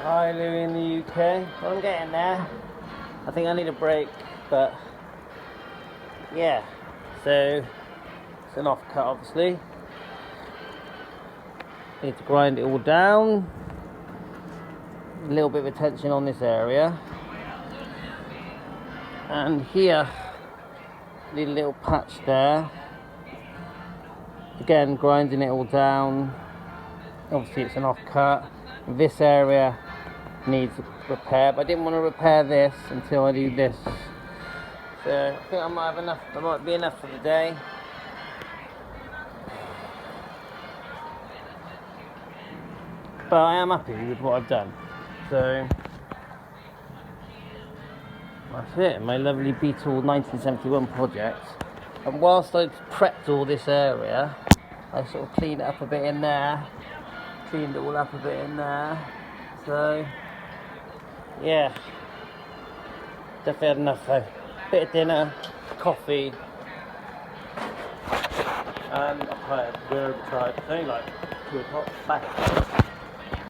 Hi, Louie in the UK. Well, I'm getting there. I think I need a break, but yeah. So it's an offcut, obviously. Need to grind it all down. A little bit of attention on this area, and here, need a little patch there. Again, grinding it all down. Obviously, it's an offcut. This area needs repair, but I didn't want to repair this until I do this. So I think I might have enough. That might be enough for the day. But I am happy with what I've done. So that's it. My lovely Beetle 1971 project. And whilst I prepped all this area, I sort of cleaned it up a bit in there. Cleaned it all up a bit in there. So yeah, definitely had enough though. Bit of dinner, coffee, and I'm tired, very tired. It's only like 2 o'clock back.